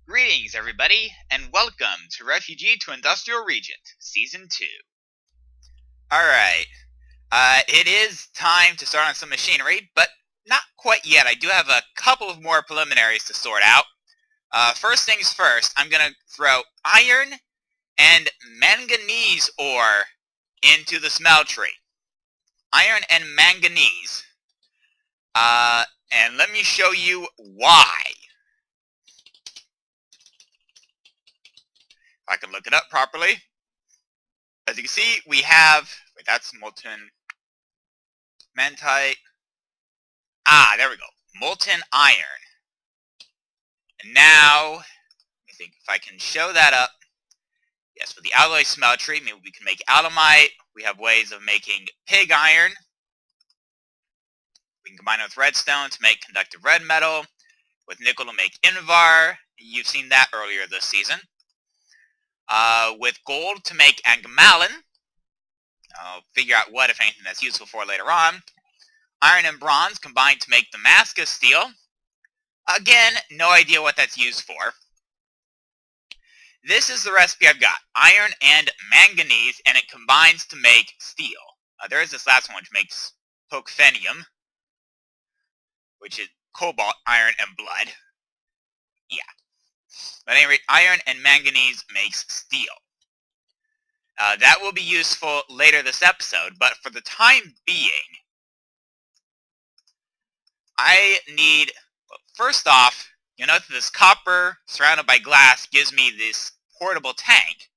Greetings, everybody, and welcome to Refugee to Industrial Regent, Season 2. Alright, it is time to start on some machinery, but not quite yet. I do have a couple of more preliminaries to sort out. First things first, I'm going to throw iron and manganese ore into the smeltery. Iron and manganese. And let me show you why. If I can look it up properly. As you can see, we have, wait, that's molten mantite. There we go. Molten iron. And now, let me think if I can show that up. Yes, with the alloy smeltery, maybe we can make alumite. We have ways of making pig iron. We can combine it with redstone to make conductive red metal. With nickel to make invar. You've seen that earlier this season. With gold to make angmalin. I'll figure out what, if anything, that's useful for later on. Iron and bronze combined to make Damascus steel. Again, no idea what that's used for. This is the recipe I've got. Iron and manganese, and it combines to make steel. There is this last one which makes pokphenium, which is cobalt, iron, and blood. Yeah. But at any rate, iron and manganese makes steel. That will be useful later this episode, but for the time being, I need, well, first off, you'll note that this copper surrounded by glass gives me this portable tank.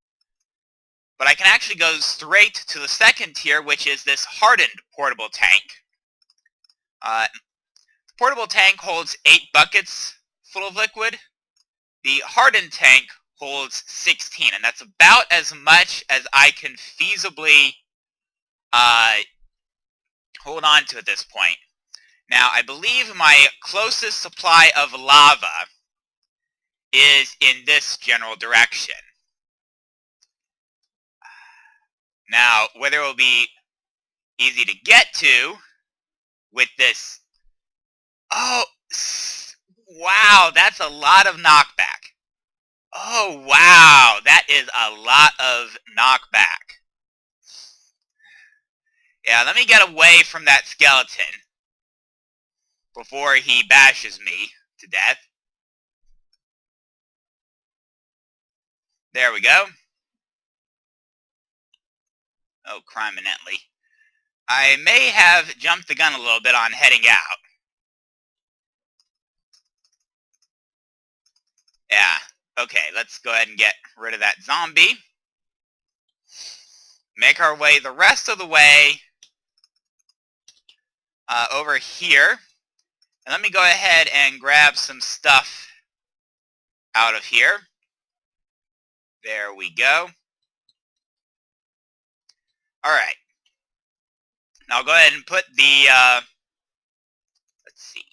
But I can actually go straight to the second tier, which is this hardened portable tank. The portable tank holds 8 buckets full of liquid. The hardened tank holds 16, and that's about as much as I can feasibly hold on to at this point. Now, I believe my closest supply of lava is in this general direction. Now, whether it will be easy to get to with this... Oh, wow, that's a lot of knockback. Oh, wow, that is a lot of knockback. Yeah, let me get away from that skeleton before he bashes me to death. There we go. Oh, criminally. I may have jumped the gun a little bit on heading out. Yeah, okay, let's go ahead and get rid of that zombie. Make our way the rest of the way over here. And let me go ahead and grab some stuff out of here. There we go. Alright. Now I'll go ahead and put the, let's see.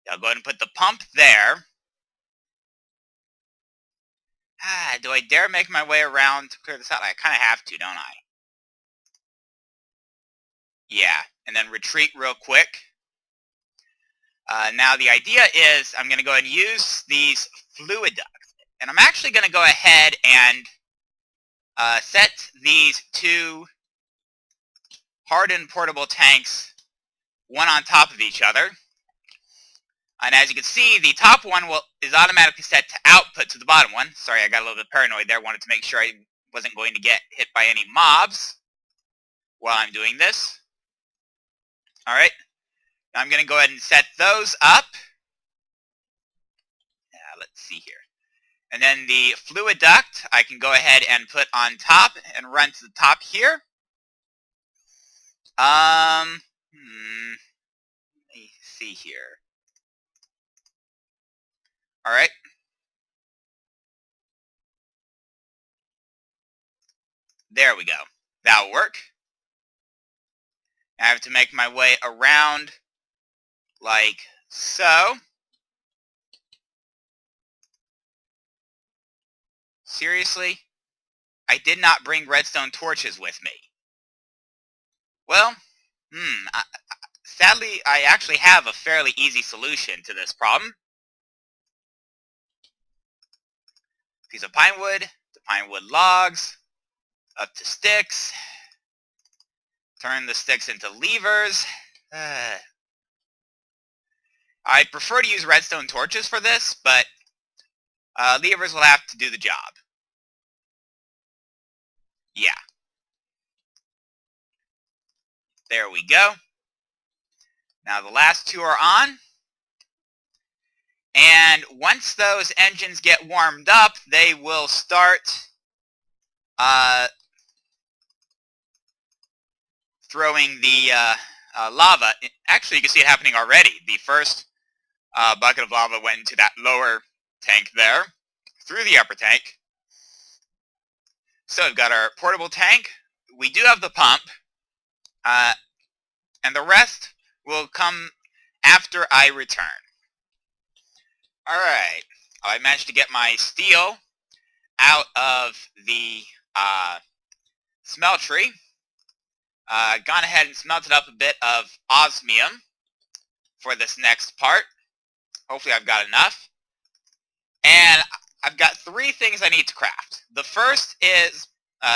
I'll go ahead and put the pump there. Do I dare make my way around to clear this out? I kind of have to, don't I? Yeah, and then retreat real quick. Now the idea is I'm going to go ahead and use these fluid ducts. And I'm actually going to go ahead and set these 2 hardened portable tanks one on top of each other. And as you can see, the top one is automatically set to output to the bottom one. Sorry, I got a little bit paranoid there. Wanted to make sure I wasn't going to get hit by any mobs while I'm doing this. Alright, now I'm going to go ahead and set those up. Let's see here. And then the fluid duct, I can go ahead and put on top and run to the top here. Let me see here. Alright. There we go. That'll work. I have to make my way around like so. Seriously? I did not bring redstone torches with me. Well, sadly, I actually have a fairly easy solution to this problem. piece of pine wood to pine wood logs, up to sticks, turn the sticks into levers. I prefer to use redstone torches for this, but levers will have to do the job. Yeah. There we go. Now the last two are on. And once those engines get warmed up, they will start throwing the lava. Actually, you can see it happening already. The first bucket of lava went into that lower tank there, through the upper tank. So we've got our portable tank. We do have the pump. And the rest will come after I return. Alright, I managed to get my steel out of the smeltery. Gone ahead and smelted up a bit of osmium for this next part. Hopefully I've got enough. And I've got three things I need to craft. The first is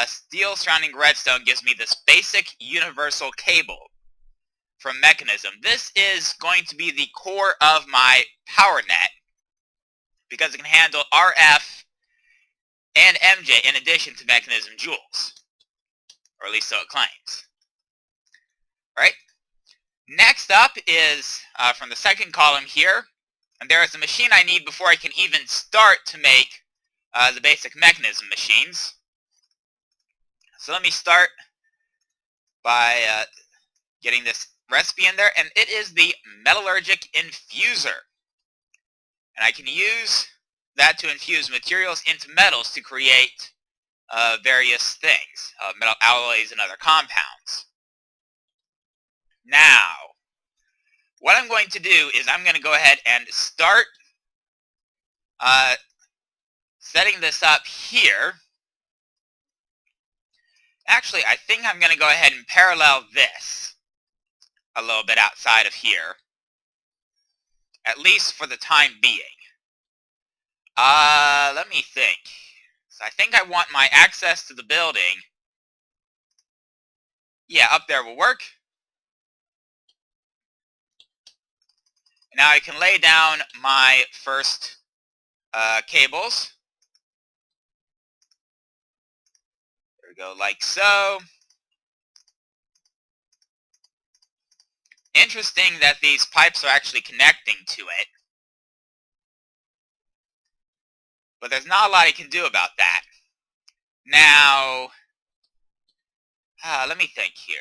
steel surrounding redstone gives me this basic universal cable from Mekanism. This is going to be the core of my power net because it can handle RF and MJ in addition to Mekanism joules, or at least so it claims. Alright, next up is from the second column here, and there is a machine I need before I can even start to make the basic Mekanism machines. So let me start by getting this recipe in there, and it is the metallurgic infuser. And I can use that to infuse materials into metals to create various things, metal alloys and other compounds. Now, what I'm going to do is I'm going to go ahead and start setting this up here. Actually, I think I'm going to go ahead and parallel this a little bit outside of here, at least for the time being. Let me think. So I think I want my access to the building. Yeah, up there will work. Now I can lay down my first cables. There we go, like so. Interesting that these pipes are actually connecting to it. But there's not a lot I can do about that. Now, let me think here.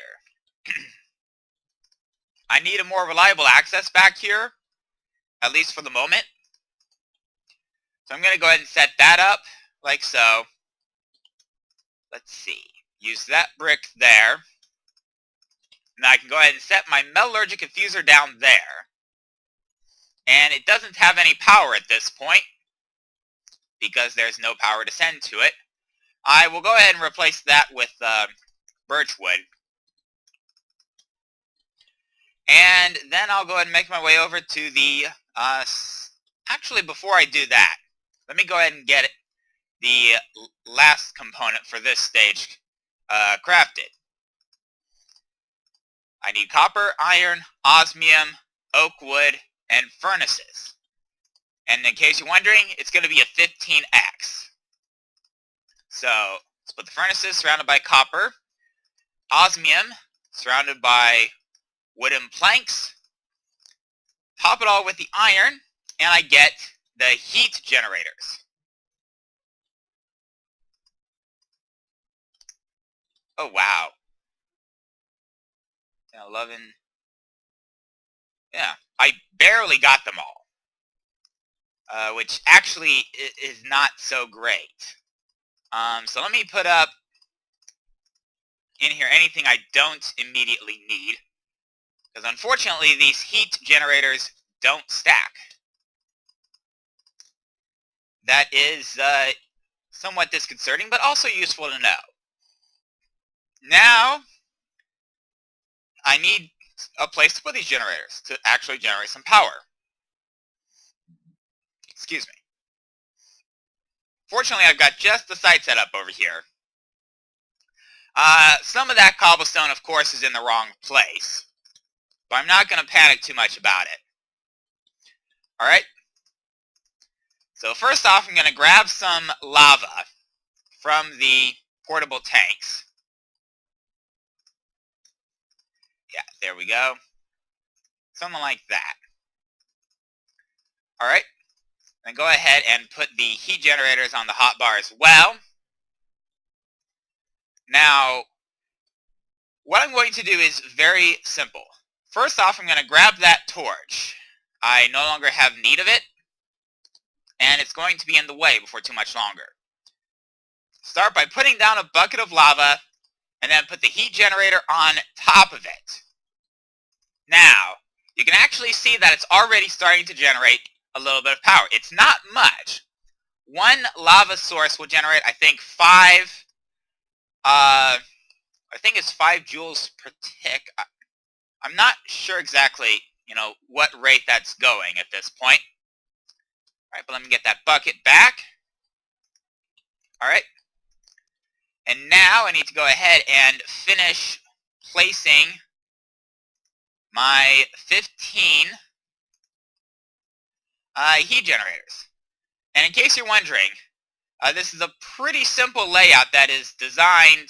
I need a more reliable access back here, at least for the moment. So I'm going to go ahead and set that up, like so. Let's see. Use that brick there. Now I can go ahead and set my metallurgic infuser down there. And it doesn't have any power at this point, because there's no power to send to it. I will go ahead and replace that with birch wood. And then I'll go ahead and make my way over to the... actually, before I do that, let me go ahead and get the last component for this stage crafted. I need copper, iron, osmium, oak wood, and furnaces. And in case you're wondering, it's going to be a 15x. So, let's put the furnaces surrounded by copper, osmium surrounded by wooden planks, top it all with the iron, and I get the heat generators. Oh, wow. 11. Yeah, I barely got them all, which actually is not so great. So let me put up in here anything I don't immediately need, because unfortunately these heat generators don't stack. That is somewhat disconcerting, but also useful to know. Now, I need a place to put these generators to actually generate some power. Excuse me. Fortunately, I've got just the site set up over here. Some of that cobblestone, of course, is in the wrong place. But I'm not going to panic too much about it. Alright? So first off, I'm going to grab some lava from the portable tanks. Yeah, there we go. Something like that. Alright. Then go ahead and put the heat generators on the hotbar as well. Now, what I'm going to do is very simple. First off, I'm going to grab that torch. I no longer have need of it, and it's going to be in the way before too much longer. Start by putting down a bucket of lava, and then put the heat generator on top of it. Now, you can actually see that it's already starting to generate a little bit of power. It's not much. One lava source will generate, I think, 5 joules per tick. I'm not sure exactly, what rate that's going at this point. Alright, but let me get that bucket back. Alright. And now I need to go ahead and finish placing my 15 heat generators. And in case you're wondering, this is a pretty simple layout that is designed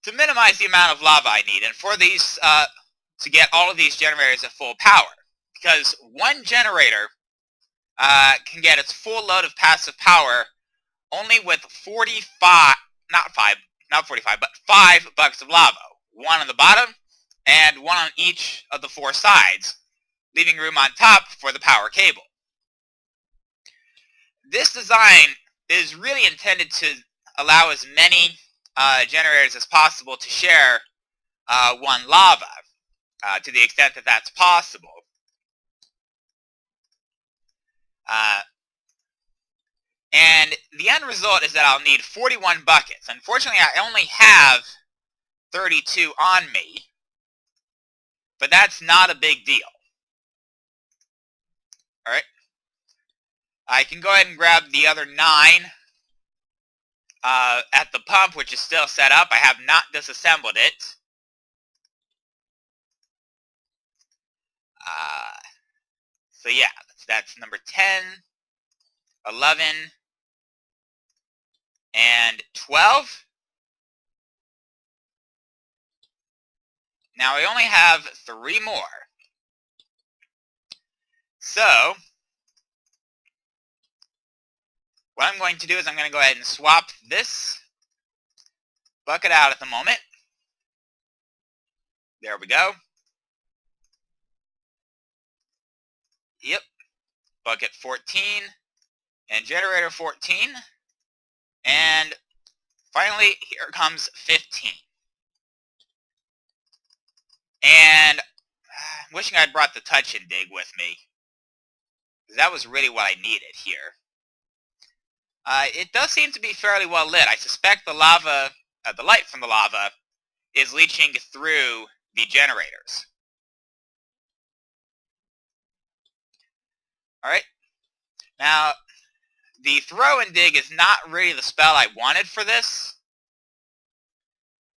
to minimize the amount of lava I need, and for these to get all of these generators at full power, because one generator can get its full load of passive power only with 5 buckets of lava, one on the bottom and one on each of the 4 sides, leaving room on top for the power cable. This design is really intended to allow as many generators as possible to share one lava, to the extent that that's possible. And the end result is that I'll need 41 buckets. Unfortunately, I only have 32 on me, but that's not a big deal. Alright. I can go ahead and grab the other 9 at the pump, which is still set up. I have not disassembled it. So yeah, that's number 10, 11, and 12. Now I only have 3 more. So, what I'm going to do is I'm going to go ahead and swap this bucket out at the moment. There we go. Yep. Bucket 14 and generator 14. And finally, here comes 15. And I'm wishing I'd brought the touch and dig with me, because that was really what I needed here. It does seem to be fairly well lit. I suspect the lava, the light from the lava, is leaching through the generators. Alright. Now, the throw and dig is not really the spell I wanted for this.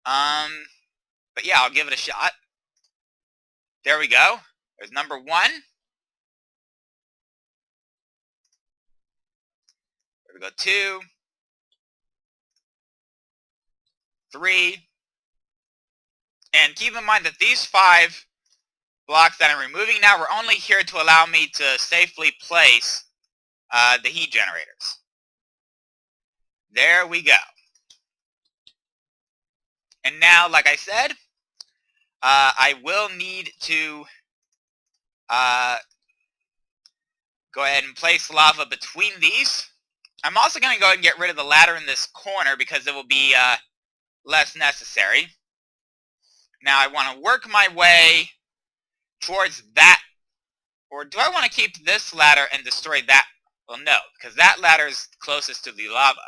But yeah, I'll give it a shot. There we go. There's number 1. There we go, 2, 3. And keep in mind that these 5 blocks that I'm removing now were only here to allow me to safely place the heat generators. There we go. And now, like I said, I will need to go ahead and place lava between these. I'm also going to go ahead and get rid of the ladder in this corner because it will be less necessary. Now I want to work my way towards that. Or do I want to keep this ladder and destroy that? Well, no, because that ladder is closest to the lava.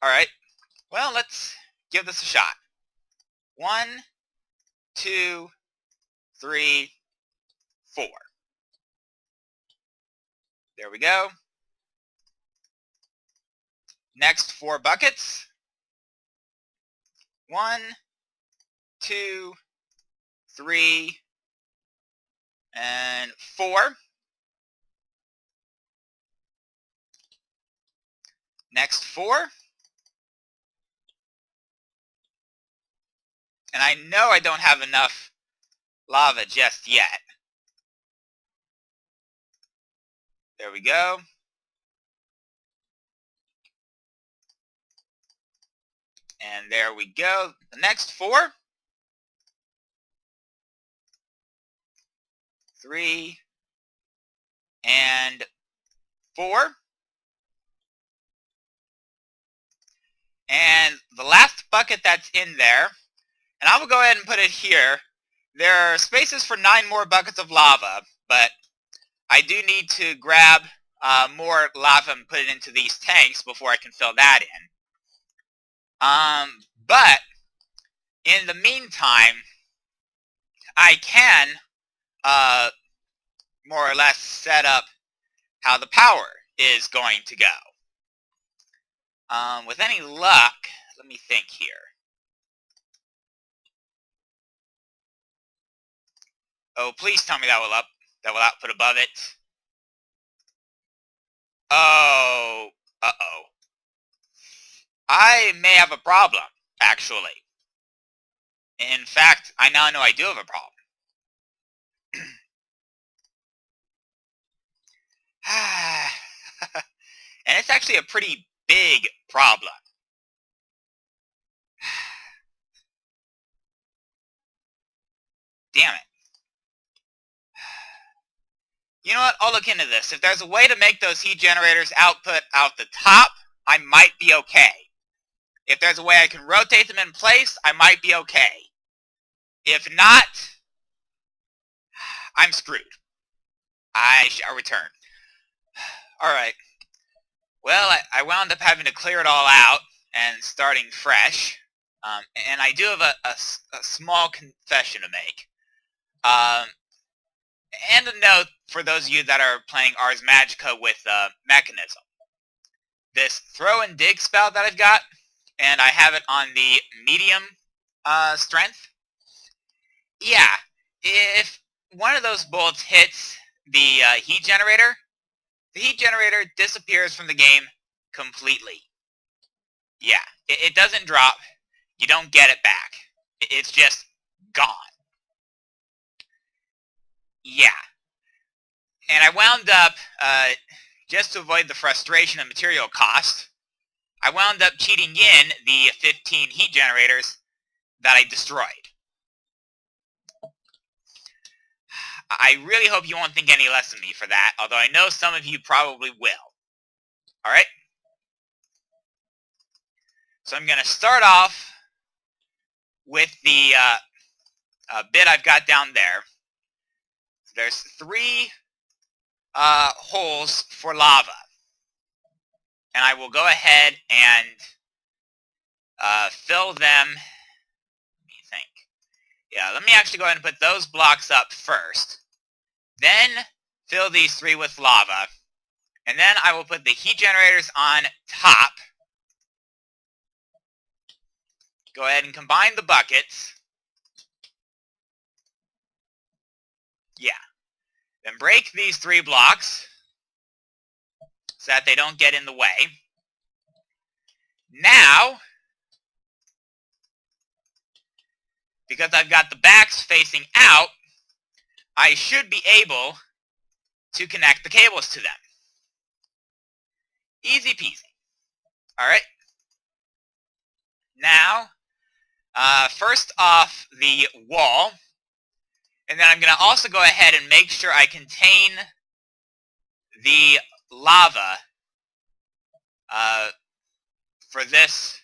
Alright, well, let's give this a shot. 1, 2, 3, 4. There we go. Next 4 buckets. 1, 2, 3, and 4. Next 4. And I know I don't have enough lava just yet. There we go. And there we go. The next 4. 3, and 4. And the last bucket that's in there, and I will go ahead and put it here. There are spaces for 9 more buckets of lava, but I do need to grab more lava and put it into these tanks before I can fill that in. But in the meantime, I can more or less set up how the power is going to go. With any luck, let me think here. Oh, please tell me that will output above it. Oh, uh-oh. I may have a problem, actually. In fact, I now know I do have a problem. And it's actually a pretty big problem. Damn it. You know what? I'll look into this. If there's a way to make those heat generators output out the top, I might be okay. If there's a way I can rotate them in place, I might be okay. If not, I'm screwed. I shall return. Alright. Well, I wound up having to clear it all out and starting fresh. And I do have a small confession to make. And a note for those of you that are playing Ars Magica with Mekanism. This throw and dig spell that I've got, and I have it on the medium strength. Yeah, if one of those bolts hits the heat generator disappears from the game completely. Yeah, it doesn't drop. You don't get it back. It's just gone. Yeah. And I wound up, just to avoid the frustration of material cost, I wound up cheating in the 15 heat generators that I destroyed. I really hope you won't think any less of me for that, although I know some of you probably will. Alright? So I'm going to start off with the bit I've got down there. There's 3 holes for lava. And I will go ahead and fill them. Let me think. Yeah, let me actually go ahead and put those blocks up first. Then fill these 3 with lava. And then I will put the heat generators on top. Go ahead and combine the buckets. Yeah. Then break these 3 blocks so that they don't get in the way. Now, because I've got the backs facing out, I should be able to connect the cables to them. Easy peasy. Alright. Now, first off the wall, and then I'm going to also go ahead and make sure I contain the lava for this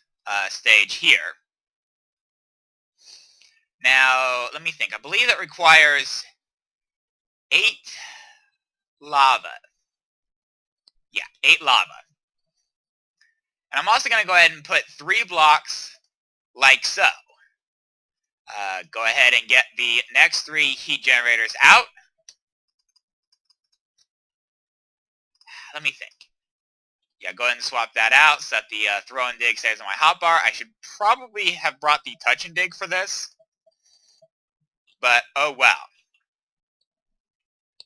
stage here. Now, let me think. I believe it requires 8 lava. Yeah, 8 lava. And I'm also going to go ahead and put 3 blocks like so. Go ahead and get the next 3 heat generators out. Let me think. Yeah, go ahead and swap that out so that the throw and dig stays on my hotbar. I should probably have brought the touch and dig for this, but oh well.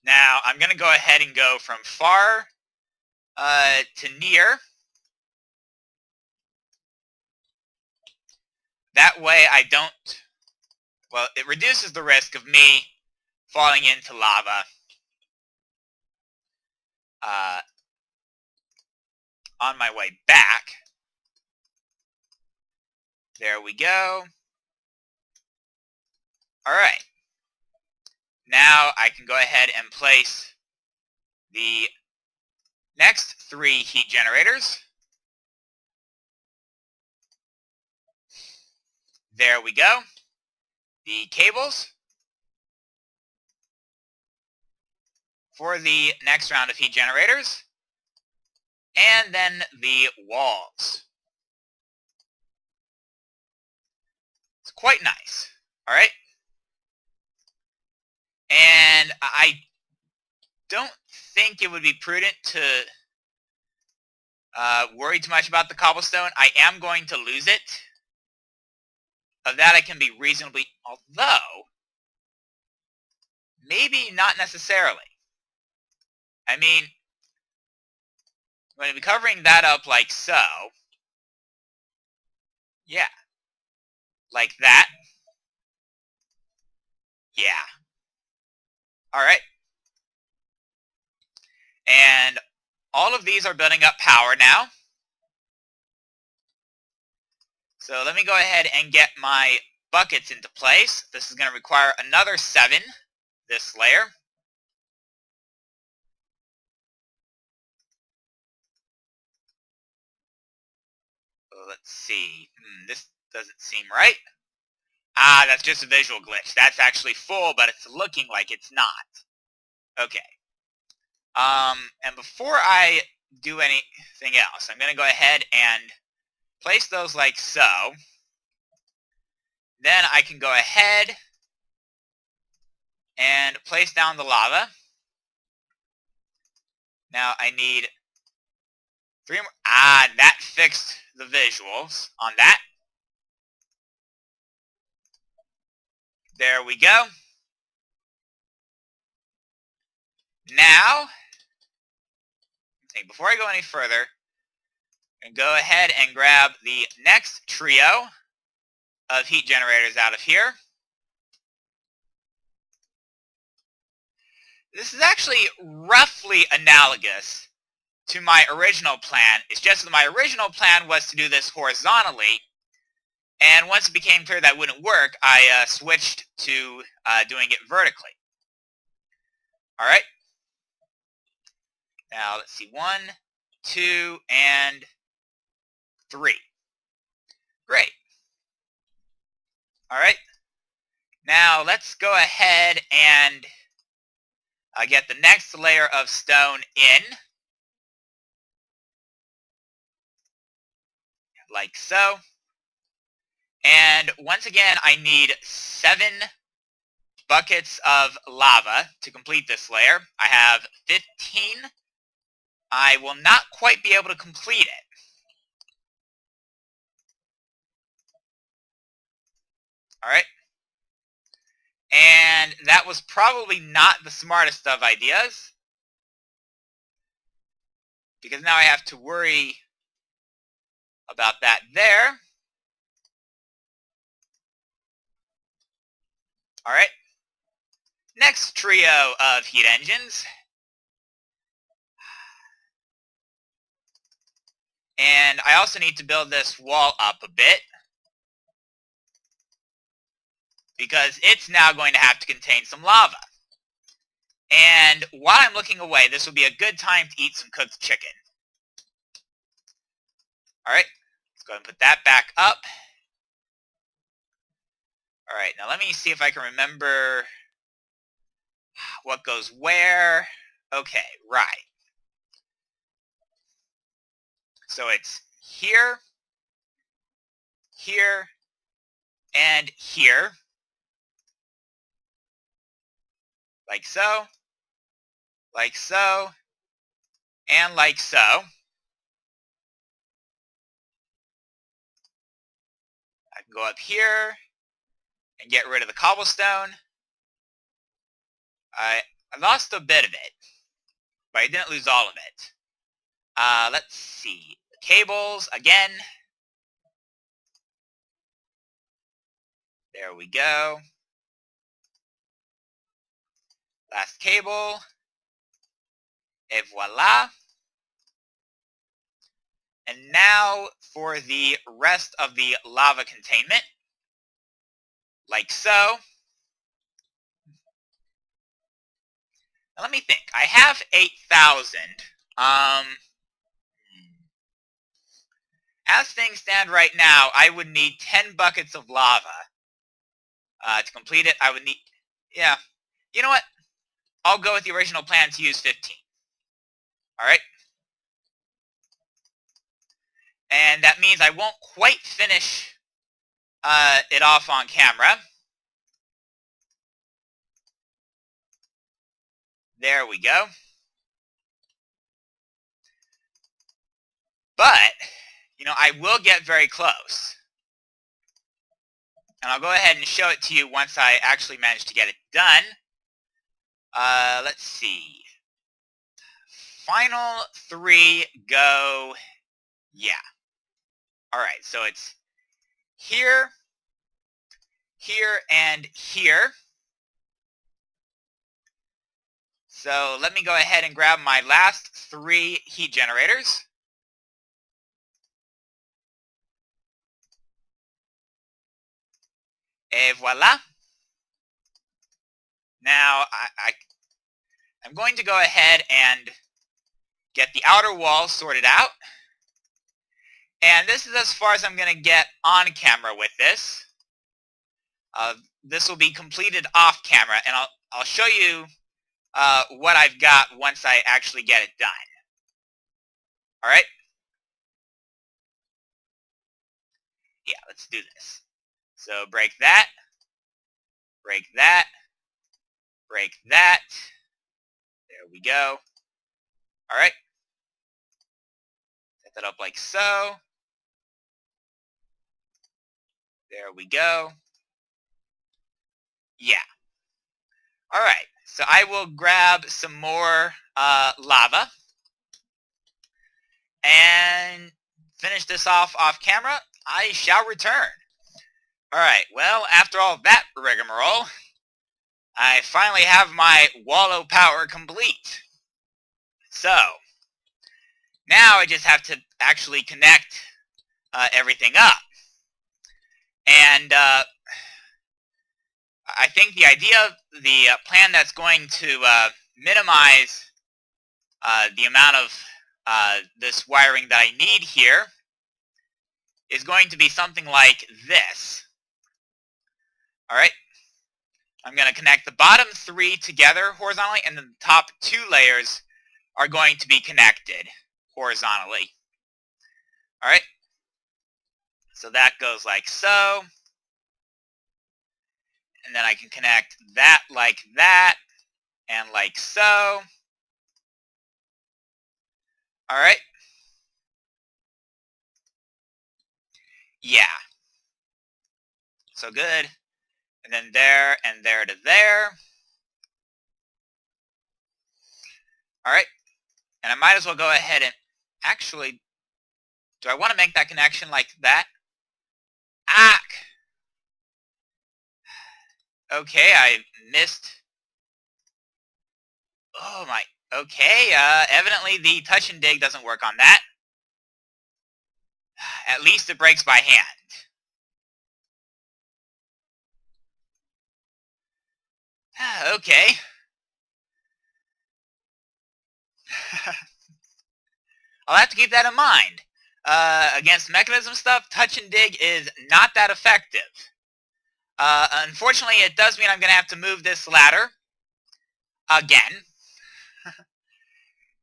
Now, I'm going to go ahead and go from far to near. That way I don't, well, it reduces the risk of me falling into lava on my way back. There we go. Alright. Now I can go ahead and place the next 3 heat generators. There we go. The cables for the next round of heat generators. And then the walls. It's quite nice. Alright. And I don't think it would be prudent to worry too much about the cobblestone. I am going to lose it. Of that I can be reasonably, although, maybe not necessarily. I mean, I'm going to be covering that up like so. Yeah. Like that. Yeah. Alright. And all of these are building up power now. So let me go ahead and get my buckets into place. This is going to require another 7, this layer. Let's see. This doesn't seem right. Ah, that's just a visual glitch. That's actually full, but it's looking like it's not. Okay. And before I do anything else, I'm going to go ahead and place those like so. Then I can go ahead and place down the lava. Now I need 3 more. Ah, that fixed the visuals on that. There we go. Now, before I go any further, I'm going to go ahead and grab the next trio of heat generators out of here. This is actually roughly analogous to my original plan. It's just that my original plan was to do this horizontally, and once it became clear that wouldn't work, I switched to doing it vertically. Alright. Now, let's see. 1, 2, and 3. Great. Alright. Now, let's go ahead and get the next layer of stone in. Like so. And once again, I need 7 buckets of lava to complete this layer. I have 15. I will not quite be able to complete it. Alright. And that was probably not the smartest of ideas, because now I have to worry about that there. Alright. Next trio of heat engines. And I also need to build this wall up a bit, because it's now going to have to contain some lava. And while I'm looking away, this will be a good time to eat some cooked chicken. Alright, let's go ahead and put that back up. Alright, now let me see if I can remember what goes where. Okay, right. So it's here, here, and here. like so, like so, and like so. I can go up here and get rid of the cobblestone. I lost a bit of it, but I didn't lose all of it. Let's see. The cables, again. There we go. Last cable. Et voila. And now for the rest of the lava containment. Like so. Now let me think. I have 8,000. As things stand right now, I would need 10 buckets of lava. To complete it, I would need... Yeah. You know what? I'll go with the original plan to use 15. Alright? And that means I won't quite finish it off on camera. There we go. But, you know, I will get very close. And I'll go ahead and show it to you once I actually manage to get it done. Let's see. Final 3, go. Yeah. Alright, so it's here, here, and here. So let me go ahead and grab my last 3 heat generators. Et voila. Now, I'm going to go ahead and get the outer wall sorted out. And this is as far as I'm going to get on camera with this. This will be completed off camera, and I'll show you what I've got once I actually get it done. Alright? Yeah, let's do this. So break that, break that, break that. There we go. Alright. Set that up like so. There we go. Yeah. Alright, so I will grab some more lava and finish this off camera. I shall return. Alright, well, after all that rigmarole, I finally have my wallow power complete. So, now I just have to actually connect everything up. And I think the idea, the plan that's going to minimize the amount of this wiring that I need here is going to be something like this. Alright? I'm going to connect the bottom 3 together horizontally, and the top 2 layers are going to be connected horizontally. Alright? So that goes like so. And then I can connect that like that, and like so. Alright? Yeah. So good. And then there, and there to there. Alright? And I might as well go ahead and actually, do I want to make that connection like that? Ah! Okay, I missed. Oh my, okay, evidently the touch and dig doesn't work on that. At least it breaks by hand. Okay. I'll have to keep that in mind. Against Mekanism stuff, touch and dig is not that effective. Unfortunately, it does mean I'm going to have to move this ladder again.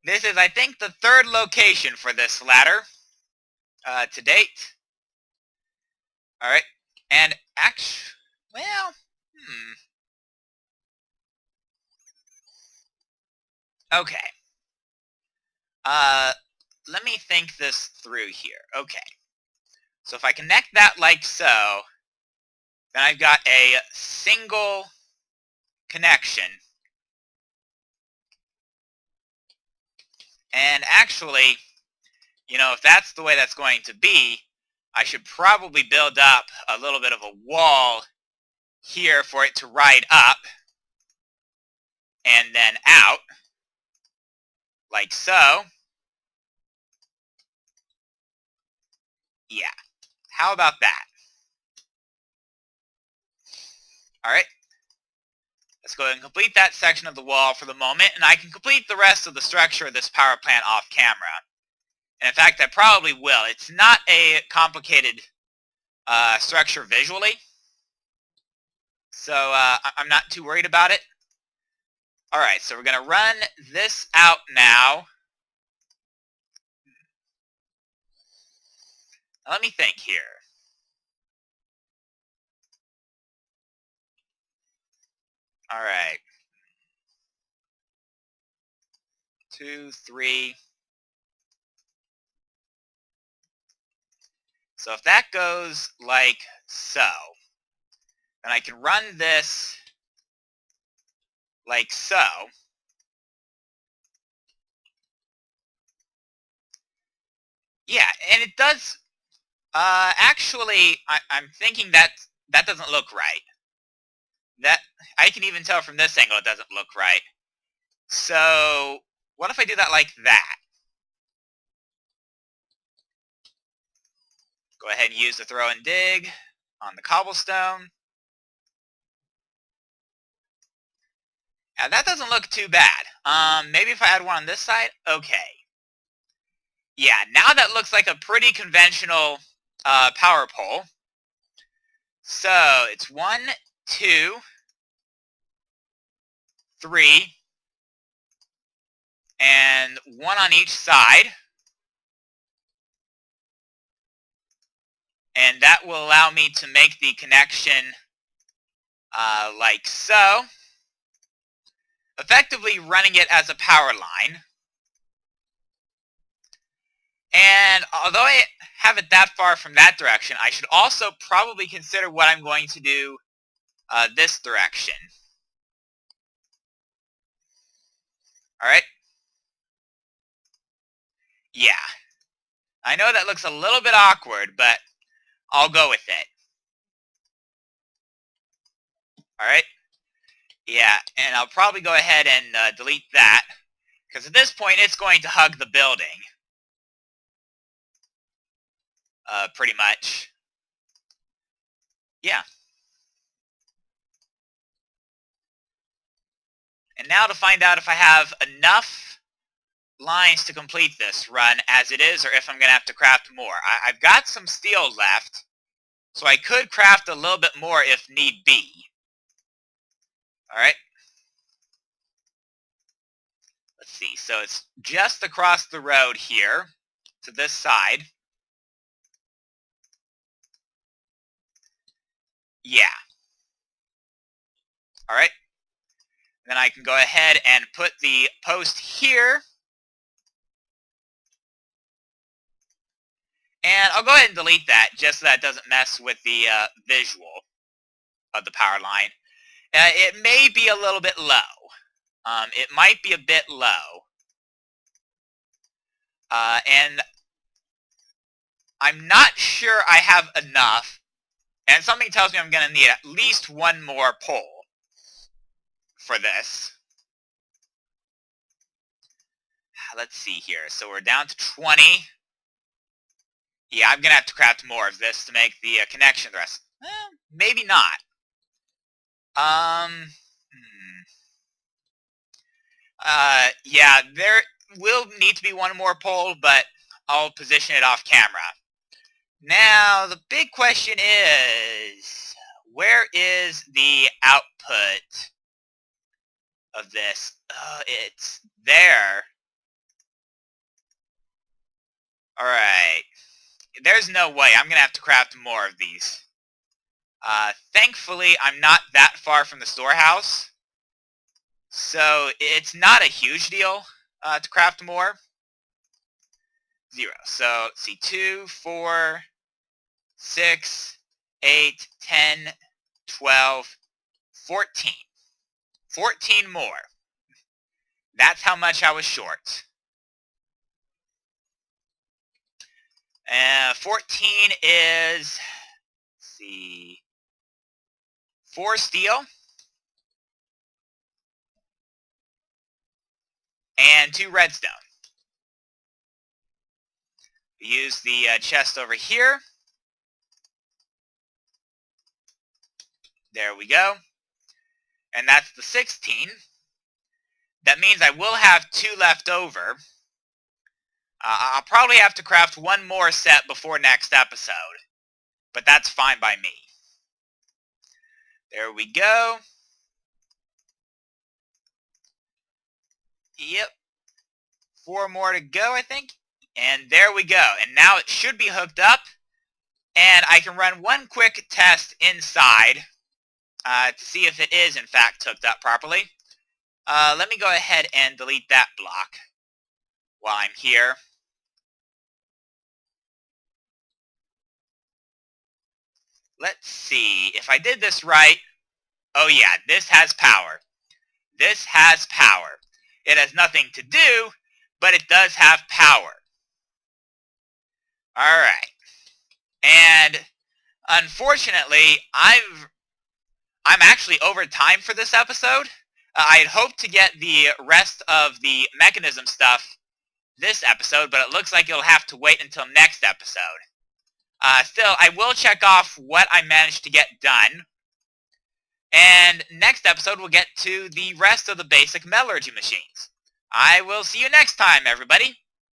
This is, I think, the 3rd location for this ladder to date. Alright, and actually, well, Okay. Let me think this through here. Okay. So if I connect that like so, then I've got a single connection. And actually, you know, if that's the way that's going to be, I should probably build up a little bit of a wall here for it to ride up and then out, like so. Yeah. How about that? All right. Let's go ahead and complete that section of the wall for the moment, and I can complete the rest of the structure of this power plant off camera. And in fact, I probably will. It's not a complicated structure visually, so I'm not too worried about it. All right, so we're going to run this out now. Now let me think here. All right. 2, 3. So if that goes like so, then I can run this like so. Yeah, and it does. Actually, I'm thinking that that doesn't look right. That I can even tell from this angle it doesn't look right. So what if I do that like that? Go ahead and use the throw and dig on the cobblestone. Now that doesn't look too bad. Maybe if I add one on this side? Okay. Yeah, now that looks like a pretty conventional power pole. So it's 1, 2, 3, and 1 on each side. And that will allow me to make the connection like so, effectively running it as a power line. And although I have it that far from that direction, I should also probably consider what I'm going to do this direction. Alright? Yeah. I know that looks a little bit awkward, but I'll go with it. Alright? Yeah, and I'll probably go ahead and delete that, because at this point it's going to hug the building. Pretty much. Yeah. And now to find out if I have enough lines to complete this run as it is, or if I'm going to have to craft more. I've got some steel left, so I could craft a little bit more if need be. Alright. Let's see. So it's just across the road here to this side. Yeah. Alright. Then I can go ahead and put the post here. And I'll go ahead and delete that just so that doesn't mess with the visual of the power line. It may be a little bit low. It might be a bit low. And I'm not sure I have enough. And something tells me I'm going to need at least one more pole for this. Let's see here. So we're down to 20. Yeah, I'm going to have to craft more of this to make the connection the rest. Maybe not. Yeah, there will need to be one more pole, but I'll position it off camera. Now, the big question is, where is the output of this? It's there. Alright. There's no way. I'm going to have to craft more of these. Thankfully, I'm not that far from the storehouse. So it's not a huge deal to craft more. 0. So let's see, 2, 4, 6, 8, 10, 12, 14. 14 more. That's how much I was short. 14 is, let's see, 4 steel and 2 redstone. Use the chest over here. There we go. And that's the 16. That means I will have 2 left over. I'll probably have to craft 1 more set before next episode, but that's fine by me. There we go. Yep. 4 more to go, I think. And there we go. And now it should be hooked up, and I can run 1 quick test inside to see if it is, in fact, hooked up properly. Let me go ahead and delete that block while I'm here. Let's see. If I did this right, oh yeah, this has power. This has power. It has nothing to do, but it does have power. Alright. And unfortunately, I'm actually over time for this episode. I had hoped to get the rest of the Mekanism stuff this episode, but it looks like it'll have to wait until next episode. Still, I will check off what I managed to get done. And next episode, we'll get to the rest of the basic metallurgy machines. I will see you next time, everybody.